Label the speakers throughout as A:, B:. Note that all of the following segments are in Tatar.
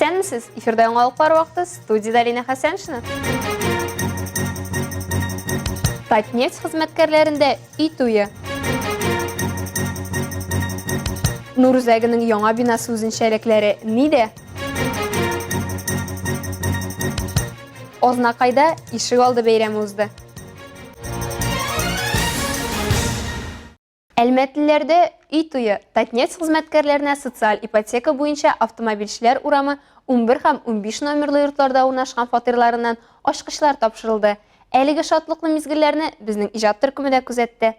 A: Исәнмесез, эфирда яңалыклар вакыты, студияда Лина Хәсәншина. Татнефть хезмәткәрләрендә үй туе. Нур үзәгенең яңа бинасы үзенчәлекләре нидә? Ознакайда ишек алды бәйрәме узды. Әлмәтлеләрдә үй туе. Татнефть хезмәткәрләренә социаль ипотека буенча автомобильчеләр урамы 11 һәм 15 номерлы йортларда урнашкан фатирларыннан ачкычлар тапшырылды. Әлеге шатлыклы мизгелләрне безнең иҗат төркеме дә күзәтте.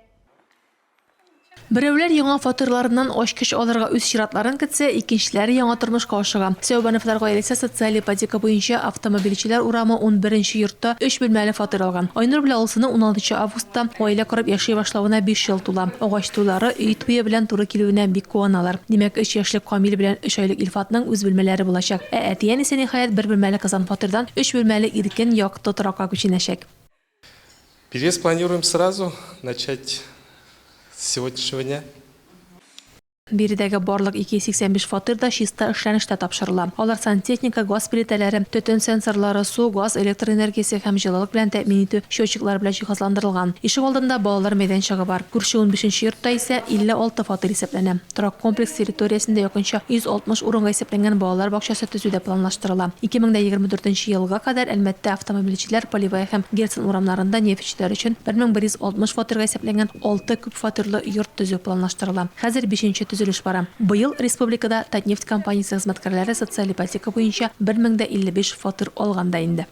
B: Берәүләр яңа фатирларыннан ачкыч алырга үз чиратларын көтсә, икенчеләре яңа тормышка ашыга. Сәүбановлар гаиләсе социаль ипотека буенча автомобильчеләр урамы 11-нче йортта 3 бүлмәле фатир алган. Айнур белән Алсының 16 августта гаилә корып яши башлавына 5 ел тула. Агач туйлары үй туе белән туры килүенә бик куаналар. Димәк, 3 яшьлек Камил белән 3 айлык Илфатның үз бүлмәләре булачак. Әтиян исә ниһаять 1 бүлмәле Казан фатирдан 3 бүлмәле иркен якты торакка күченәчәк.
C: Переезд планируем сразу начать с сегодняшнего дня.
B: Биредәге барлык 285 фатирда чиста эшләнештә тапшырыла. Алар сантехника, газ плитәләре, төтен сенсорлары, су, газ, электр энергиясе һәм җылылык белән тәэмин итү счетчиклары белән җиһазландырылган. Ишек алдында балалар мәйданчыгы бар. Күрше 15-нче йортта исә 56 фатир исәпләнә. Торак комплекс территориясендә якынча 160 урынга исәпләнгән балалар бакчасы төзүдә планлаштырыла. 2024 елга кадәр Әлмәттә автомобильчеләр, Поливая һәм Герцен урамнарында нефтьчеләр өчен 1160 фатирга исәпләнгән 6 күп фатирлы йорт төзү планлаштырыла. Хәзер 5-нче төзелеш бара. Быел республикада Татнефть компаниясе хезмәткәрләре социаль ипотека буенча 1055 фатир алганда инде.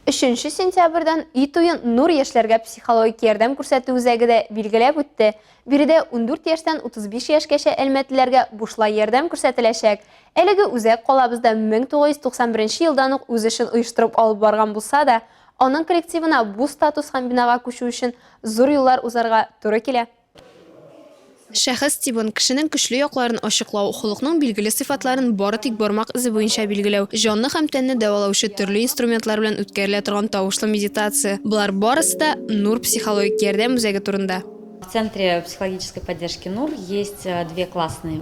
A: 3 сентябрьдән үй туен Нур яшьләргә психологик ярдәм күрсәтү үзәге дә билгеләп үтте. Биредә 14 яшьтән 35 яшькәчә әлмәтлеләргә бушлай ярдәм күрсәтеләчәк. Әлеге үзәк калабызда 1991 елдан ук үз эшен оештырып алып барган булса да, аның коллективына бу статус һәм бинага күчү өчен зур юллар узарга туры килә. Шәхес тибын кешенең көчле якларын ачыклау, холыкның билгеле сыйфатларын бары тик бармак изе буенча билгеләү, җанны һәм тәнне дәвалаучы төрле инструментлар белән үткәрелә торган тавышлы медитация. Булар барысы да Нур психологик ярдәм үзәге турында.
D: В центре психологической поддержки НУР есть две классные.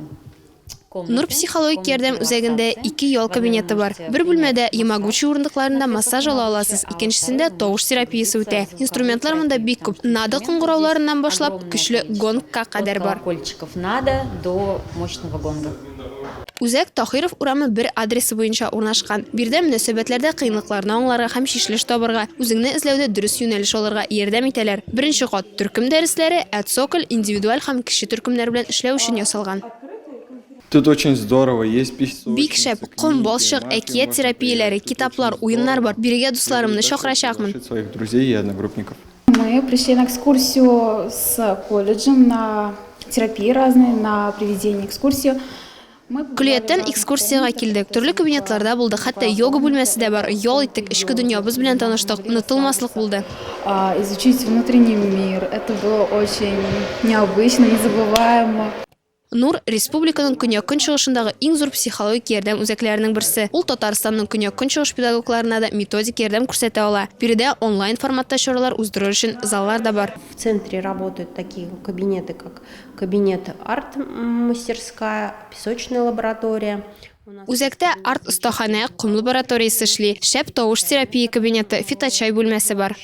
A: Нур психологик ярдәм үзәгендә 2 ял кабинеты бар. Бер бүлмәдә ямагучи урындыкларында массаж ала аласыз, икенчесендә тавыш терапиясе үтә. Инструментлар монда бик күп. Нада кыңгырауларыннан башлап көчле гонгка кадәр бар.
D: Колокольчиков нада до мощного гонга.
A: Үзәк Тахиров урамы бер адресы буенча урнашкан. Бирдә мөнәсәбәтләрдә кыенлыкларны аңларга һәм чишелеш табарга, үзеңне эзләүдә дөрес юнәлеш алырга ярдәм итәләр. Беренче кат төркем дәресләре, Цоколь индивидуаль һәм кеше төркемнәр белән эшләү өчен ясалган.
E: Тут очень здорово, есть письма.
A: Бик шәп, ком балчык, әкият терапияләре, китаплар, уеннар бар. Бирегә дусларымны чакырачакмын.
E: Своих друзей и одногруппников.
F: Мы пришли на экскурсию с колледжем, на терапии разные, на проведение экскурсии.
A: Күлияттән экскурсияга килдек. Төрле кабинетларда булдык, хәтта йога бүлмәсе дә бар. Ял иттек, эчке дөньябыз белән таныштык. Онытылмаслык булды.
F: Изучить внутренний мир. Это было очень необычно, незабываемо.
A: Нур республиканың көньяк-көнчыгышындагы иң зур психологик ярдәм үзәкләренең берсе. Ул Татарстанның көньяк-көнчыгыш педагогларына да методик ярдәм күрсәтә ала. Биредә онлайн форматта чаралар уздыру өчен заллар да бар.
G: В центре работают такие кабинеты, как кабинет арт-мастерская, песочная лаборатория.
A: Үзәктә арт-остахана, ком лабораториясе эшли, шәп тавыш терапия кабинеты, фиточай бүлмәсе бар.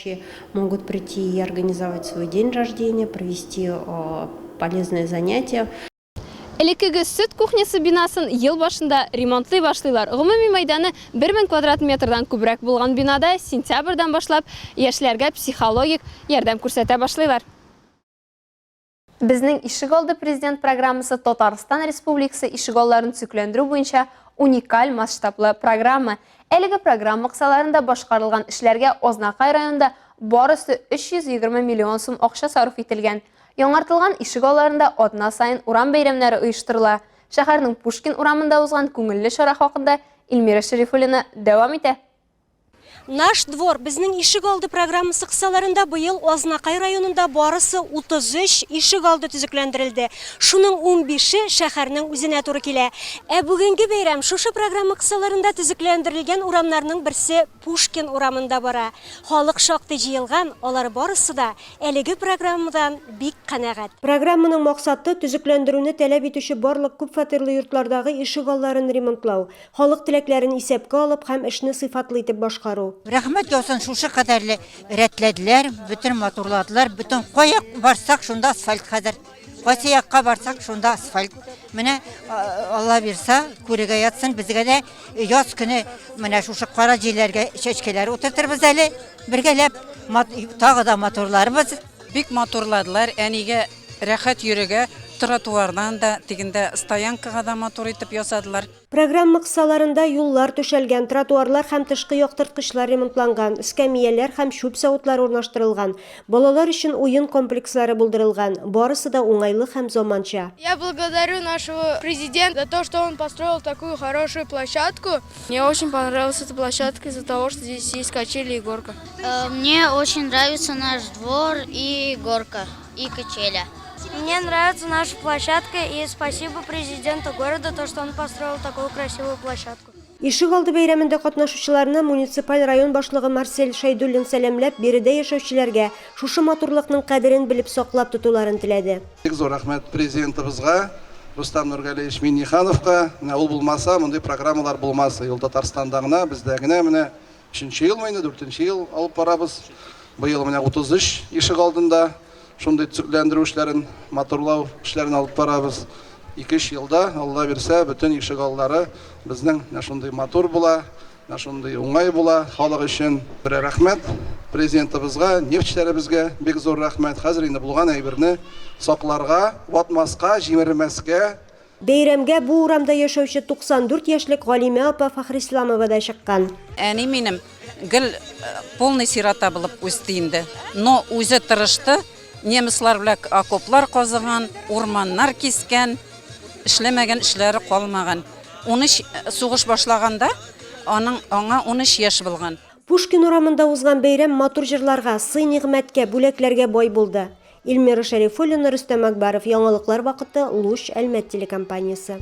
G: Могут прийти и организовать свой день рождения, провести полезные занятия.
A: Элекеге сөт кухнясы бинасын ел башында ремонтлый башлыйлар. Гомуми мәйданы 1000 квадрат метрдан күбрәк булган бинада сентябрьдән башлап яшьләргә психологик ярдәм күрсәтә башлыйлар. Безнең Ишегалды президент программасы Татарстан Республикасы ишегалларын төзекләндерү буенча уникаль масштаблы программа. Әлеге программа кысаларында башкарылган эшләргә Ознакай районында барысы 320 миллион сум акча сарыф ителгән. Яңартылган ишегалларында атна сайын урам бәйрәмнәре оештырыла. Шәһәрнең Пушкин урамында узган күңелле чара хакында Илмира Шәрифуллина дәвам итә.
H: Наш двор безнең ишек алды программасы кысаларында быел Азнакай районында барысы 33 ишек алды төзекләндерелде. Шуның 15-е шәһәрнең үзенә туры килә. Бүгенге бәйрәм шушы программа кысаларында төзекләндерелгән урамнарның берсе Пушкин урамында бара. Халык шактый җыелган, алар барысы да әлеге программадан бик канәгать.
G: Программаның максаты төзекләндерүне таләп итүче барлык күп фатирлы йортлардагы ишек алларын ремонтлау, халык теләкләрен исәпкә алып һәм эшне сыйфатлы итеп башкару.
I: Рәхмәт яусын, шушы кадәрле рәтләделәр, бүтән матурладылар, бүтән кая барсак шунда асфальт хәзер. Кайсы якка барсак шунда асфальт. Менә Алла бирсә, күрегә ятсын, безгә дә яз көне менә шушы кара җилләргә чәчкәләр утыртырбыз әле. Бергәләп тагы да матурларбыз.
J: Бик матурладылар, әнигә рәхәт йөрегә, тротуардан да, тигендә стоянкага да матур итеп ясадылар.
G: Программа кысаларында юллар төшәлгән, тротуарлар һәм тышкы яктырткычлар ремонтланган, эскәмияләр һәм шүп савытлары урнаштырылган, балалар өчен уен комплекслары булдырылган, барысы да уңайлы һәм заманча.
K: Я благодарю нашего президента за то, что он построил такую хорошую площадку. Мне очень понравилась эта площадка из-за того, что здесь есть качели и горка.
L: Мне очень нравится наш двор и горка, и качеля.
K: Мне нравится наша площадка, и спасибо президенту города, то, что он построил такую красивую площадку.
G: Ишек алды бәйрәмендә катнашучыларны муниципаль район башлыгы Марсель Шайдуллин сәламләп, биредә яшәүчеләргә шушы матурлыкның кадерен белеп саклап тотуларын теләде.
M: Бик зур рәхмәт президентыбызга, Рустам Нургалиевич Миннихановка. Ул булмаса, мондый программалар булмас. Ел Татарстанда гына, бездә генә менә 3нче ел менә 4нче ел алып барабыз. Быел менә 33 ишек алдында шундый төзекләндерү эшләрен, матурлау эшләрен алып барабыз. 2 елда, Алла бирсә, бүтән ишек аллары безнең шундый матур була, шундый уңай була. Халык өчен бер рәхмәт президентыбызга, нефтьчеләребезгә бик зур рәхмәт. Хәзер инде булган әйберне сакларга, ватмаска, җимермәскә.
G: Бәйрәмгә бу урамда яшәүче 94 яшьлек Галимә апа Фахрисламова да чыккан.
J: Әни минем гел полный сирота булып үсте инде. Но үзе тырышты. Немецлар белән окоплар казыган, урманнар кискән, эшләмәгән эшләре калмаган. 13 сугыш башлаганда аңа 13 яшь булган.
G: Пушкин урамында узган бәйрәм матур җырларга, сый-нигъмәткә, бүләкләргә бай булды. Илмира Шәрифуллина, Рөстәм Акбаров, яңалыклар вакыты, Луч, Әлмәт телекомпаниясе.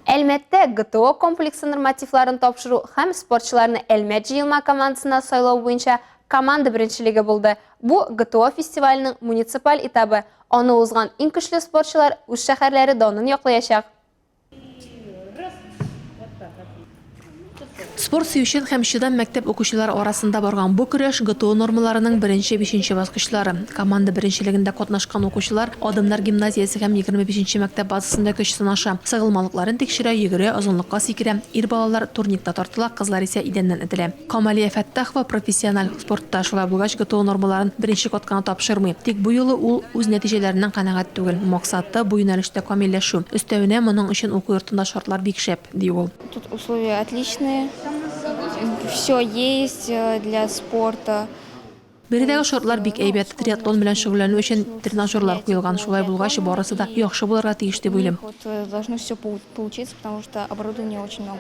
A: Әлмәттә ГТО комплексы нормативларын тапшыру һәм спортчыларны Әлмәт җыелма командасына сайлау буенча команда беренчелеге булды. Бу ГТО фестиваленең муниципаль этабы. Аны узган иң көчле спортчылар үз шәһәрләре данын яклаячак.
B: Спорт сөючен һәм чыдан мәктәп укучылары арасында барган бу көрәш ГТО нормаларының 1-5 баскычлары. Команда беренчелегендә катнашкан укучылар Адымнар гимназиясе һәм 25 мәктәп базасында көч сынаша. Сыгылмалыкларын тикшерә, йөгерә, озынлыкка сикерә. Ир балалар турникта тартыла, кызлар исә идәннән этелә. Камалия Фәттахова профессиональ спортта шулай булгач ГТО нормаларын беренче катканы тапшырмый. Тик бу юлы ул үз нәтиҗәләреннән канәгать түгел. Максаты бу юнәлештә камилләшү. Өстәвенә моның өчен уку йортында шартлар бик шәп, ди ул.
F: Тут условия отличные. Все есть для спорта.
B: Биредәге шартлар бик әйбәт. Триатлон белән шөгыльләнү өчен тренажерлар куелган. Шулай булгач, барысы да яхшы булырга тиеш дип уйлыйм.
F: Должно все получиться, потому что оборудования очень много.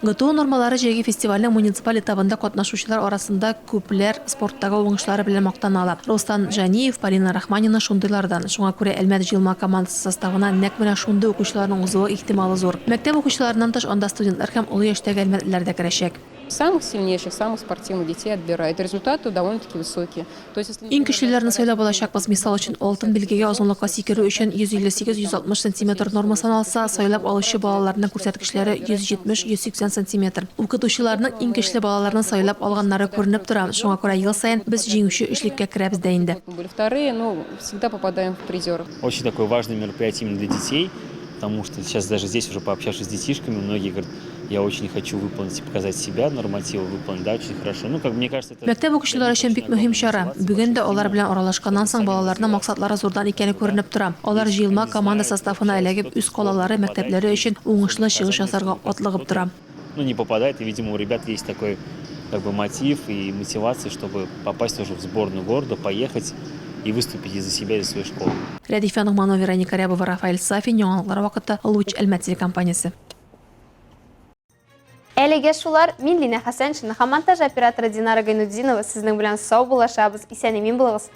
B: ГТО нормалары җәйге фестивальнең муниципаль этабында катнашучылар арасында күпләр спорттагы уңышлары белән мактана. Рустам Җаниев, Полина Рахманина шундыйлардан. Шуңа күрә Әлмәт җыелма командасы составына нәкъ менә шундый укучыларның узуы ихтималы зур. Мәктәп укучыларыннан тыш анда студентлар һәм олы яшьтәге әлмәтлеләр дә керәчәк.
N: Самых сильнейших, самых спортивных детей отбирают. Результаты довольно-таки высокие.
B: Иң көчлеләрне сайлап алачакбыз. Мисал өчен алтын билгегә озынлыкка сикерү өчен 158-160 см нормасын алса, сайлап алучы балаларның күрсәткечләре 170-180 см. Укытучыларның иң көчле балаларны сайлап алганнары күренеп тора. Шуңа күрә ел саен без җиңүче эшлеккә керәбез дә инде.
N: Были вторые, но всегда попадаем в призеры.
O: Очень такое важное мероприятие именно для детей, потому что сейчас даже здесь уже пообщавшись с детишками, многие говорят, я очень хочу выполнить и показать себя, нормативы выполнить, да, очень хорошо. Ну, как мне кажется, это...
B: Мәктәп укучылары өчен бик мөһим чара. Бүген дә алар белән аралашканнан соң балаларның максатлары зурдан икәне күренеп тора. Алар җыелма команда составына эләгеп, үз калалары, мәктәпләре өчен уңышлы чыгыш ясарга атлыгып тора.
O: Ну, не попадает, и, видимо, у ребят есть такой как бы мотив и мотивация, чтобы попасть тоже в сборную города, поехать и выступить из-за себя, из своей школы.
B: Рәдифә Нугманова, Вероника Корябова, Рафаэль Сафин, яңалыклар вакыты, Луч, Әлмәт телекомпаниясе.
A: Әлеге шулар, мин Лина Хасаншина, монтаж операторы Динара Гайнуддинова, сезнең белән сау булашабыз, исән-имин булыгыз.